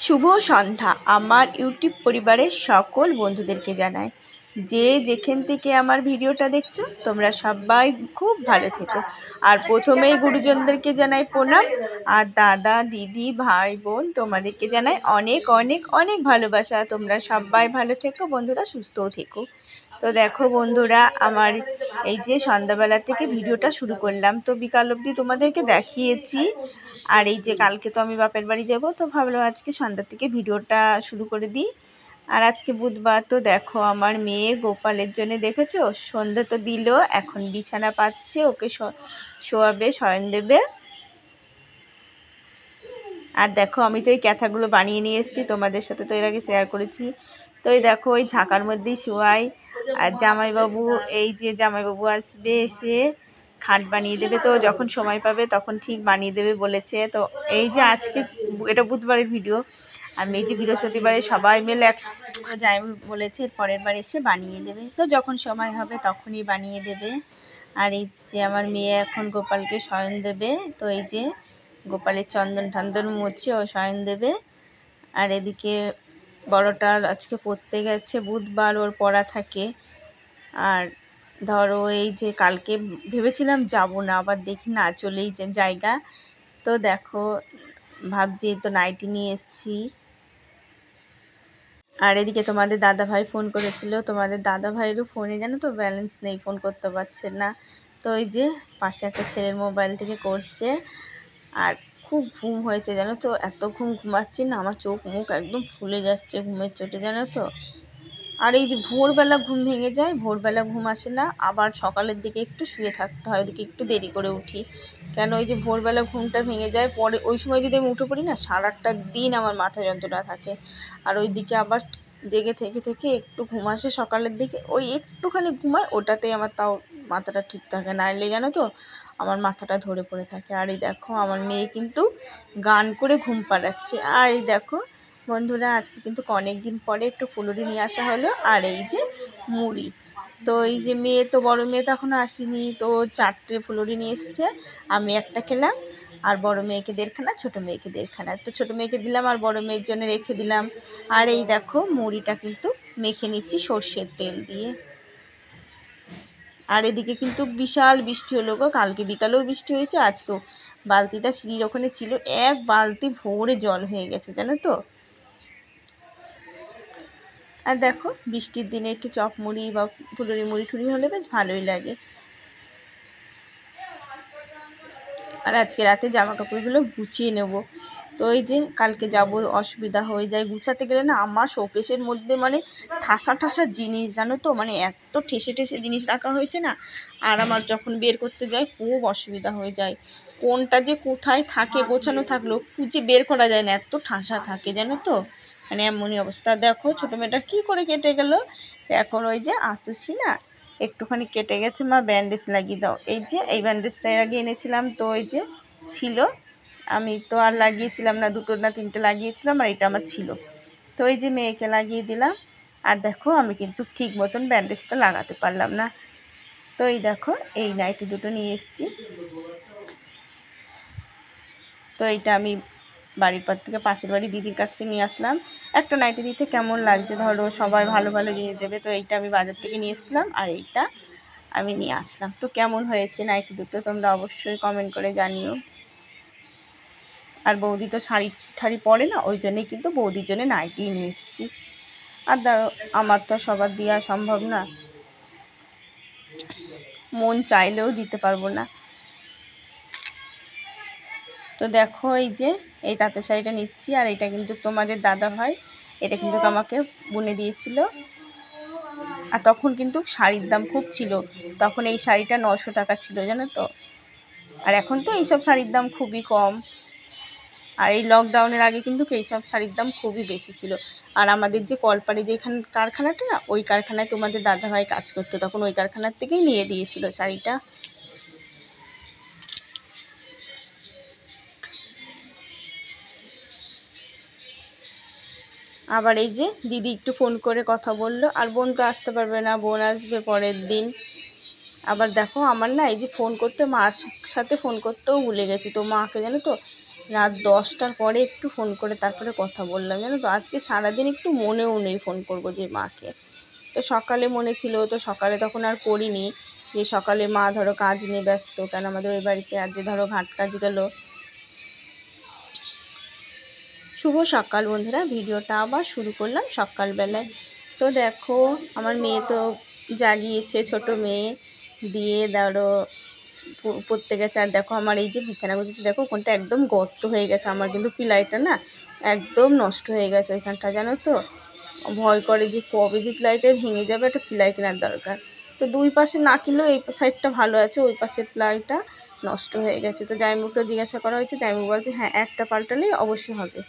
শুভ সন্ধ্যা আমার ইউটিউব পরিবারের সকল বন্ধুদেরকে জানাই। যে যেখান থেকে আমার ভিডিওটা দেখছো তোমরা সবাই খুব ভালো থেকো। আর প্রথমেই গুরুজনদেরকে জানাই প্রণাম, আর দাদা দিদি ভাই বোন তোমাদেরকে জানাই অনেক অনেক অনেক ভালোবাসা। তোমরা সবাই ভালো থেকো বন্ধুরা, সুস্থও থেকো। তো দেখো বন্ধুরা, আমার এই যে সন্ধ্যাবেলা থেকে ভিডিওটা শুরু করলাম, তো বিকাল অবধি তোমাদেরকে দেখিয়েছি। আর এই যে কালকে তো আমি বাপের বাড়ি যাব, তো ভাবলাম আজকে সন্ধ্যা থেকে ভিডিওটা শুরু করে দিই। আর আজকে বুধবার, তো দেখো আমার মেয়ে গোপালের জন্য দেখেছো সন্ধ্যা তো দিল, এখন বিছানা পাচ্ছে, ওকে শোয়াবে, শয়ন দেবে। আর দেখো আমি তো এই ক্যাথাগুলো বানিয়ে নিয়ে এসেছি, তোমাদের সাথে তো এর আগে শেয়ার করেছি। তো এই দেখো ওই ঝাঁকার মধ্যেই শোয়াই। আর জামাইবাবু, এই যে জামাইবাবু আসবে, এসে খাট বানিয়ে দেবে, তো যখন সময় পাবে তখন ঠিক বানিয়ে দেবে বলেছে। তো এই যে আজকে এটা বুধবারের ভিডিও, আমি এই যে বৃহস্পতিবারে সবাই মিলে যাই বলেছে পরের বার এসে বানিয়ে দেবে, তো যখন সময় হবে তখনই বানিয়ে দেবে। আর এই যে আমার মেয়ে এখন গোপালকে শয়ন দেবে, তো এই যে গোপালের চন্দন টন্দন মুছে ও শয়ন দেবে। আর এদিকে বড়টা আজকে পড়তে গেছে, বুধবার ওর পড়া থাকে। আর ধরো এই যে কালকে ভেবেছিলাম যাব না, আবার দেখি না চলেই যে জায়গা। তো দেখো ভাবছি তো নাইটি নিয়ে এসেছি। আর এদিকে তোমাদের দাদা ভাই ফোন করেছিল, তোমাদের দাদা ভাইয়েরও ফোনে জানো তো ব্যালেন্স নেই, ফোন করতে পারছে না। তো ওই যে পাশে একটা ছেলের মোবাইল থেকে করছে। আর খুব ঘুম হয়েছে জানো তো, এত ঘুমাচ্ছি না, আমার চোখ মুখ একদম ফুলে যাচ্ছে ঘুমের চোটে জানো তো। আর এই যে ভোরবেলা ঘুম ভেঙে যায়, ভোরবেলা ঘুম আসে না, আবার সকালের দিকে একটু শুয়ে থাকতে হয়, ওদিকে একটু দেরি করে উঠি। কেন ওই যে ভোরবেলা ঘুমটা ভেঙে যায়, পরে ওই সময় যদি আমি উঠে পড়ি না, সারাটা দিন আমার মাথা যন্ত্রণা থাকে। আর ওই দিকে আবার জেগে থেকে থেকে একটু ঘুম আসে সকালের দিকে, ওই একটুখানি ঘুমায়, ওটাতেই আমার তাও মাথাটা ঠিক থাকে, নাইলে জানো তো আমার মাথাটা ধরে পড়ে থাকে। আর এই দেখো আমার মেয়ে কিন্তু গান করে ঘুম পাড়াচ্ছে। আর এই দেখো বন্ধুরা, আজকে কিন্তু অনেক দিন পরে একটু ফুলুরি নিয়ে আসা হলো, আর এই যে মুড়ি। তো এই যে মেয়ে তো, বড় মেয়ে তো এখনও আসেনি, তো 4টে ফুলুরি নিয়ে এসছে, আমি একটা খেলাম, আর বড় মেয়েকে 1.5খানা, ছোটো মেয়েকে 1.5খানা। তো ছোটো মেয়েকে দিলাম আর বড় মেয়ের জন্য রেখে দিলাম। আর এই দেখো মুড়িটা কিন্তু মেখে নিচ্ছি সর্ষের তেল দিয়ে। আর এদিকে কিন্তু বিশাল বৃষ্টি হলো গো, কালকে বিকালেও বৃষ্টি হয়েছে, আজকেও। বালতিটা সিঁড়ির ওখানে ছিল, এক বালতি ভরে জল হয়ে গেছে জানো তো। আর দেখো বৃষ্টির দিনে একটু চপ মুড়ি বা ফুলুরি মুড়ি টুড়ি হলে বেশ ভালোই লাগে। আর আজকে রাতে জামা কাপড়গুলো গুছিয়ে নেব। তো এই যে কালকে যাব, অসুবিধা হয়ে যায় গুছাতে গেলে না, আমার শোকেসের মধ্যে মানে ঠাসা ঠাসা জিনিস জানো তো, মানে এত ঠেসে ঠেসে জিনিস রাখা হয়েছে না। আর আমার যখন বের করতে যাই খুব অসুবিধা হয়ে যায়, কোনটা যে কোথায় থাকে গোছানো থাকলেও খুঁজে বের করা যায় না, এত ঠাসা থাকে জানো তো, মানে এমনই অবস্থা। দেখো ছোটো মেয়েটা কী করে কেটে গেল, এখন ওই যে আতুষি না একটুখানি কেটে গেছে, মা ব্যান্ডেজ লাগিয়ে দাও। এই যে এই ব্যান্ডেজটা এর আগে এনেছিলাম, তো ওই যে ছিল, আমি তো আর লাগিয়েছিলাম না, 2 না 3টে লাগিয়েছিলাম, আর এটা আমার ছিল, তো এই যে মেয়েকে লাগিয়ে দিলাম। আর দেখো আমি কিন্তু ঠিক মতন ব্যান্ডেজটা লাগাতে পারলাম না। তো এই দেখো এই নাইটি দুটো নিয়ে এসেছি, তো এইটা আমি বাড়ির পর থেকে পাশের বাড়ি দিদির কাছ থেকে নিয়ে আসলাম। একটা নাইটি দিতে কেমন লাগছে, ধরো সবাই ভালো ভালো জিনিস দেবে, তো এইটা আমি বাজার থেকে নিয়ে এসেছিলাম, আর এইটা আমি নিয়ে আসলাম। তো কেমন হয়েছে নাইটি দুটো তোমরা অবশ্যই কমেন্ট করে জানিও। আর বৌদি তো শাড়ি ঠাড়ি পরে না, ওই জন্যই কিন্তু বৌদির জন্য নাইটি নিয়ে এসেছি। আর ধরো আমার তো সবার দেওয়া সম্ভব না, মন চাইলেও দিতে পারবো না। তো দেখো এই যে এই তাঁতের শাড়িটা নিচ্ছি, আর এটা কিন্তু তোমাদের দাদা ভাই, এটা কিন্তু আমাকে বুনে দিয়েছিল। আর তখন কিন্তু শাড়ির দাম খুব ছিল, তখন এই শাড়িটা 900 টাকা ছিল জানো তো। আর এখন তো এইসব শাড়ির দাম খুবই কম। আর এই লকডাউনের আগে কিন্তু এইসব শাড়ির দাম খুবই বেশি ছিল। আর আমাদের যে কলপাড়ে যে এখানে কারখানাটা না, ওই কারখানায় তোমাদের দাদাভাই কাজ করতো, তখন ওই কারখানার থেকেই নিয়ে দিয়েছিল শাড়িটা। আবার এই যে দিদি একটু ফোন করে কথা বললো, আর বোন তো আসতে পারবে না, বোন আসবে পরের দিন। আবার দেখো আমার না এই যে ফোন করতে, মার সাথে ফোন করতেও ভুলে গেছি, তো মাকে জানো তো রাত 10টার পরে একটু ফোন করে তারপরে কথা বললাম, জানো তো। আজকে সারাদিন একটু মনেও নেই ফোন করব যে মাকে। তো সকালে মনে ছিল, তো সকালে তখন আর করিনি। যে সকালে মা ধরো কাজ নিয়ে ব্যস্ত, কেন আমাদের ওই বাড়িতে আজ ধরো ঘাট কাজ গেল। শুভ সকাল বন্ধুরা, ভিডিওটা আবার শুরু করলাম সকালবেলায়। তো দেখো আমার মেয়ে তো জাগিয়েছে, ছোট মেয়ে, দিয়ে ধরো পড়তে গেছে। আর দেখো আমার এই যে বিছানা গুছিয়েছি, দেখো কোনটা একদম গর্ত হয়ে গেছে। আমার কিন্তু পিলাইটা না একদম নষ্ট হয়ে গেছে ওইখানটা, জানো তো। ভয় করে যে কবে যে পিলাইটা ভেঙে যাবে, একটা পিলাই কেনার দরকার। তো দুই পাশে না কিনলেও এই সাইডটা ভালো আছে, ওই পাশের পিলাইটা নষ্ট হয়ে গেছে। তো জামাইবাবুকে জিজ্ঞাসা করা হয়েছে, জামাইবাবু বলছে হ্যাঁ একটা পাল্টালেই অবশ্যই হবে।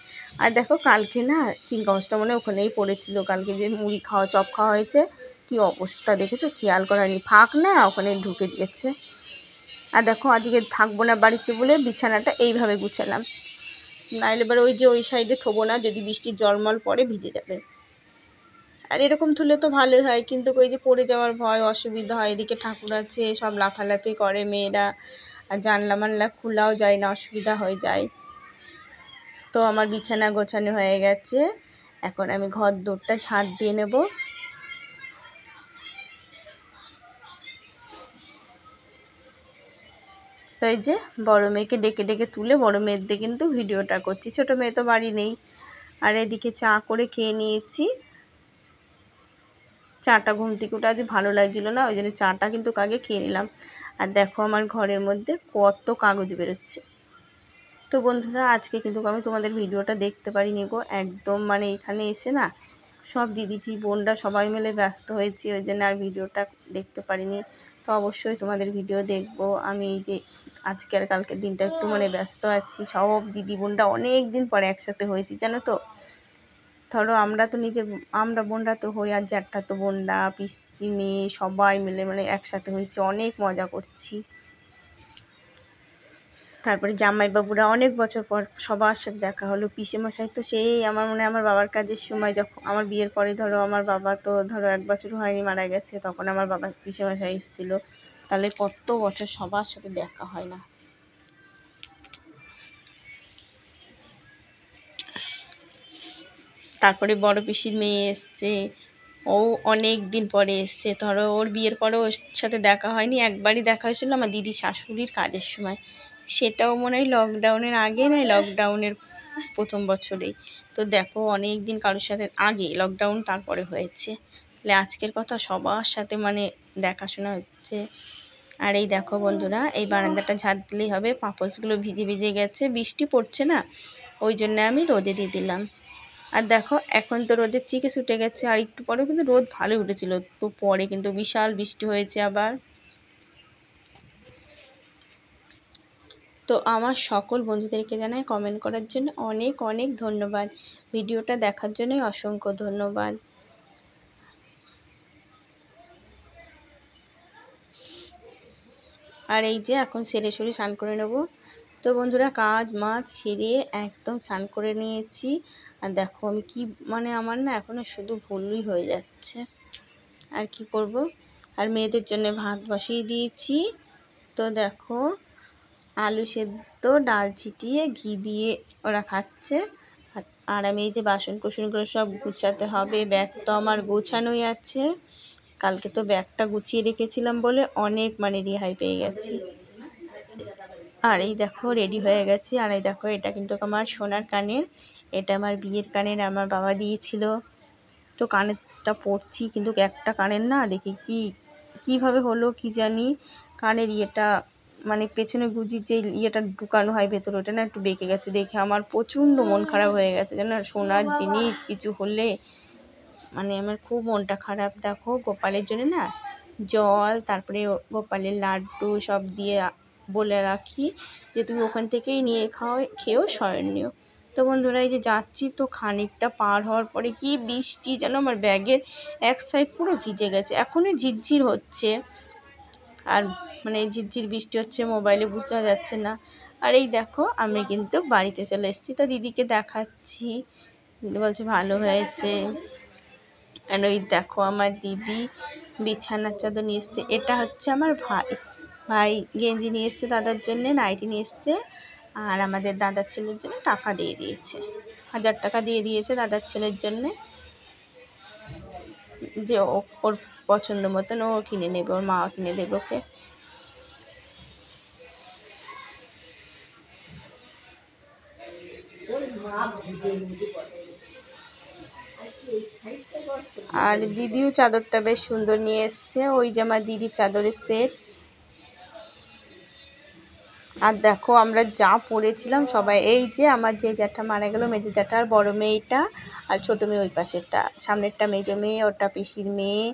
আর দেখো কালকে না চিংকাউসটা মনে ওখানেই পড়েছিল, কালকে যে মুড়ি খাওয়া চপ খাওয়া হয়েছে, কি অবস্থা দেখেছো, খেয়াল করানি, ফাঁক না ওখানে ঢুকে দিয়েছে। আর দেখো আজকে থাকবো না বাড়িতে বলে বিছানাটা এইভাবে গুছালাম, নাইলে এবার ওই যে ওই সাইডে থবো না, যদি বৃষ্টির জলমল পড়ে ভিজে যাবে। আর এরকম তুলে তো ভালোই হয়, কিন্তু ওই যে পড়ে যাওয়ার ভয়, অসুবিধা হয়। এদিকে ঠাকুর আছে, সব লাফালাফি করে মেয়েরা, আর জানলা মানলা খোলাও যায় না, অসুবিধা হয়ে যায়। তো আমার বিছানা গোছানো হয়ে গেছে, এখন আমি ঘর দৌড়টা ঝাঁট দিয়ে নেব। তো এই যে বড় মেয়েকে ডেকে ডেকে তুলে বড় মেয়ের দিয়ে কিন্তু ভিডিওটা করছি, ছোট মেয়ে তো বাড়ি নেই। আর এদিকে চা করে খেয়ে নিয়েছি। চাটা ঘুম থেকে উঠে আজ ভালো লাগছিল না, ওই জন্য চাটা কিন্তু আগে খেয়ে নিলাম। আর দেখো আমার ঘরের মধ্যে কত কাগজ বেরোচ্ছে। তো বন্ধুরা আজকে কিন্তু আমি তোমাদের ভিডিওটা দেখতে পারিনি গো, একদম মানে এখানে এসে না সব দিদি বোনরা সবাই মিলে ব্যস্ত হয়েছি, ওই জন্য আর ভিডিওটা দেখতে পারিনি। তো অবশ্যই তোমাদের ভিডিও দেখবো। আমি এই যে আজকে আর কালকের দিনটা একটু মানে ব্যস্ত আছি, সব দিদি বোনরা অনেক দিন পরে একসাথে হয়েছি, জানো তো। ধরো আমরা বোনরা তো হই, আর জ্যাঠা তো বোনরা, পিসি মেয়ে সবাই মিলে মানে একসাথে হয়েছি, অনেক মজা করছি। তারপরে জামাইবাবুরা অনেক বছর পর সবার সাথে দেখা হলো। পিসেমশাই তো সেই আমার মনে হয় আমার বাবার কাজের সময়, যখন আমার বিয়ের পরে ধরো আমার বাবা তো ধরো 1 বছর হয়নি মারা গেছে, তখন আমার বাবা পিসেমশাই এসেছিলো। তাহলে কত বছর সবার সাথে দেখা হয় না। তারপরে বড় পিসির মেয়ে এসছে, ও অনেক দিন পরে এসছে। ধরো ওর বিয়ের পরে ওর সাথে দেখা হয়নি, একবারই দেখা হয়েছিল আমার দিদির শাশুড়ির কাজের সময়, সেটাও মনে হয় লকডাউনের আগে নয় লকডাউনের প্রথম বছরেই। তো দেখো অনেক দিন কারোর সাথে আগে, লকডাউন তারপরে হয়েছে। তাহলে আজকের কথা সবার সাথে মানে দেখাশোনা হচ্ছে। আর এই দেখো বন্ধুরা, এই বারান্দাটা ঝাড় দিলেই হবে, পাপোশগুলো ভিজে ভিজে গেছে, বৃষ্টি পড়ছে না ওই জন্য আমি রোদে দিয়ে দিলাম। আর দেখো এখন তো রোদের চিকে ছুটে গেছে, আর একটু পরে কিন্তু রোদ ভালোই উঠেছিল, তো পরে কিন্তু বিশাল বৃষ্টি হয়েছে আবার। তো আমার সকল বন্ধুদেরকে জানাই কমেন্ট করার জন্য অনেক অনেক ধন্যবাদ, ভিডিওটা দেখার জন্য অসংখ্য ধন্যবাদ। আর এই যে এখন সেরে সরে স্নান করে নেব। তো বন্ধুরা কাজ মাছ সেরে একদম স্নান করে নিয়েছি। আর দেখো আমি কি মানে আমার না এখনও শুধু ভুলই হয়ে যাচ্ছে, আর কি করব। আর মেয়েদের জন্য ভাত বসিয়ে দিয়েছি। তো দেখো আলু সেদ্ধ ডাল ছিটিয়ে ঘি দিয়ে ওরা খাচ্ছে। আর আমি এই যে বাসন কোসনগুলো সব গুছাতে হবে, ব্যাগ তো আমার গোছানোই আছে, কালকে তো ব্যাগটা গুছিয়ে রেখেছিলাম বলে অনেক মানে রেহাই পেয়ে গেছি। আর এই দেখো রেডি হয়ে গেছি। আর এই দেখো এটা কিন্তু আমার সোনার কানের, এটা আমার বিয়ের কানের, আমার বাবা দিয়েছিল। তো কানেরটা পরছি, কিন্তু একটা কানের না দেখি কীভাবে হলো কি জানি, কানের ইয়েটা মানে পেছনে গুজির যে ইয়েটা ঢুকানো হয় ভেতরে, ওটা না একটু বেঁকে গেছে, দেখে আমার প্রচণ্ড মন খারাপ হয়ে গেছে, জানো। সোনার জিনিস কিছু হলে মানে আমার খুব মনটা খারাপ। দেখো গোপালের জন্য না জল, তারপরে গোপালের লাড্ডু সব দিয়ে বলে রাখি যে তুমি ওখান থেকেই নিয়ে খেয়েও শয়ন নিও। তো বন্ধুরা এই যে যাচ্ছি, তো খানিকটা পার হওয়ার পরে কি বৃষ্টি যেন, আমার ব্যাগের এক সাইড পুরো ভিজে গেছে, এখনই ঝিরঝির হচ্ছে। আর মানে ঝিরঝির বৃষ্টি হচ্ছে, মোবাইলে বোঝা যাচ্ছে না। আর এই দেখো আমি কিন্তু বাড়িতে চলে এসেছি, তো দিদিকে দেখাচ্ছি, দিদি বলছে ভালো হয়েছে। আর ওই দেখো আমার দিদি বিছানার চাদর নিয়ে এসছে, এটা হচ্ছে আমার ভাই গেঞ্জি নিয়ে এসছে দাদার জন্যে, নাইটি নিয়ে এসছে। আর আমাদের দাদার ছেলের জন্য টাকা দিয়ে দিয়েছে, 1000 টাকা দিয়ে দিয়েছে দাদার ছেলের জন্যে, যে ওর পছন্দ মতন ও কিনে নেবে, ওর মা কিনে দেবে ওকে। আর দিদিও চাদরটা বেশ সুন্দর নিয়ে এসছে, ওই যে আমার দিদির চাদরের সেট। আর দেখো আমরা যা পড়েছিলাম সবাই, এই যে আমার যে জ্যাঠা মারা গেল, মেজো জ্যাঠার বড় মেয়েটা আর ছোট মেয়ে, ওই পাশেরটা, সামনেরটা মেজো মেয়ে, ওটা পিসির মেয়ে,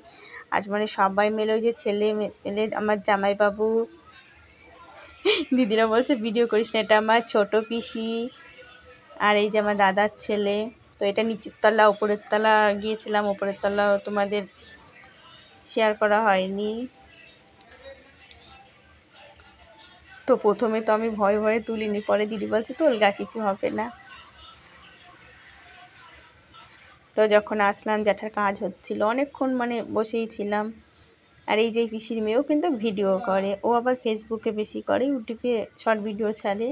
আর মানে সবাই মিলে, ওই যে ছেলে মেয়ে, আমার জামাইবাবু, দিদিরা বলছে ভিডিও করিস না, এটা আমার ছোট পিসি, আর এই যে আমার দাদার ছেলে। তো এটা নিচের তলা, উপরের তলা গিয়েছিলাম, উপরের তলা তোমাদের শেয়ার করা হয়নি। তো প্রথমে তো আমি ভয়ে ভয়ে তুলিনি, পরে দিদি বলছে তোলগা, কিছু হবে না। তো যখন আসলাম জ্যাঠার কাজ হচ্ছিল, অনেকক্ষণ মানে বসেই ছিলাম। আর এই যে পিসির মেয়েও কিন্তু ভিডিও করে, ও আবার ফেসবুকে বেশি করে, ইউটিউবে শর্ট ভিডিও ছাড়ে।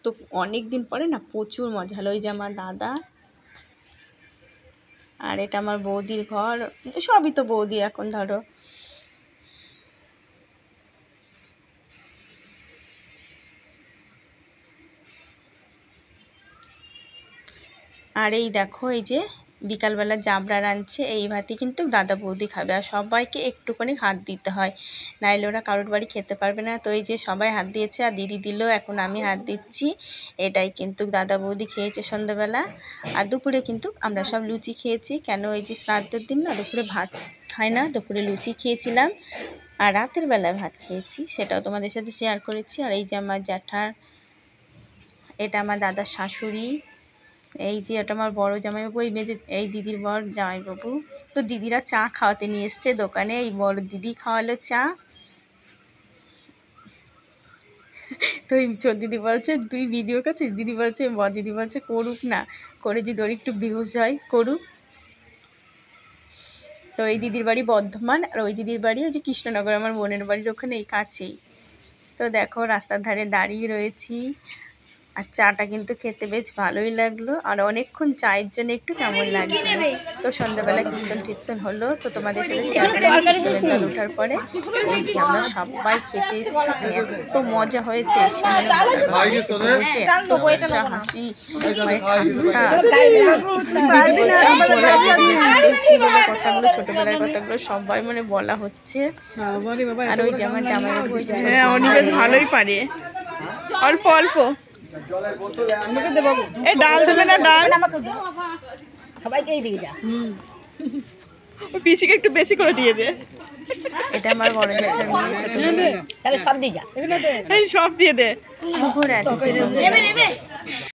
তো অনেক দিন পরে না প্রচুর মজা হলো। ওই যে আমার দাদা, আর এটা আমার বৌদির ঘর, সবই তো বৌদি এখন ধরো। আর এই দেখো, এই যে বিকালবেলা জাবড়া রাঁধছে, এই ভাতই কিন্তু দাদা বৌদি খাবে, আর সবাইকে একটুখানি হাত দিতে হয়, নাইলে ওরা কারোর বাড়ি খেতে পারবে না। তো এই যে সবাই হাত দিয়েছে, আর দিদি দিল, এখন আমি হাত দিচ্ছি। এটাই কিন্তু দাদা বৌদি খেয়েছে সন্ধ্যাবেলা। আর দুপুরে কিন্তু আমরা সব লুচি খেয়েছি, কেন এই যে শ্রাদ্ধের দিন না দুপুরে ভাত খায় না, দুপুরে লুচি খেয়েছিলাম, আর রাতের বেলায় ভাত খেয়েছি, সেটাও তোমাদের সাথে শেয়ার করেছি। আর এই যে আমার জ্যাঠার, এটা আমার দাদার শাশুড়ি, এই যে এটা আমার বড় জামাইবাবু, এই মেয়ে, এই দিদির বর জামাইবাবু। তো দিদিরা চা খাওয়াতে নিয়ে এসছে দোকানে, এই বড় দিদি খাওয়ালো চা। তো এই ছোট দিদি বলছে তুই ভিডিও করছিস, দিদি বলছে, বড় দিদি বলছে করুক না, করে যদি ওর একটু ভিউজ হয় করুক। তো এই দিদির বাড়ি বর্ধমান, আর ওই দিদির বাড়ি ওই যে কৃষ্ণনগর, আমার বোনের বাড়ির ওখানে, এই কাছেই। তো দেখো রাস্তার ধারে দাঁড়িয়ে রয়েছি, আর চাটা কিন্তু খেতে বেশ ভালোই লাগলো, আর অনেকক্ষণ চায়ের জন্য একটু কেমন লাগছে। তো সন্ধ্যাবেলা কীর্তন হলো, তো তোমাদের সাথে শেয়ার করলাম কীর্তনের দল ওঠার পরে। এই যে আমরা সবাই খেতে এসেছি, এত মজা হয়েছে, এত হাসি, কথাগুলো ছোটবেলার কথাগুলো সবাই মানে বলা হচ্ছে। আর ওই যে আমার জামাইবাবু, বেশ ভালোই পারে, অল্প অল্প। ডাল দেবে না, ডাল পিসিকে একটু বেশি করে দিয়ে দে। এটা আমার বড় জ্যাঠার মেয়ে, সব দিয়ে দে। শুভরাত্রি।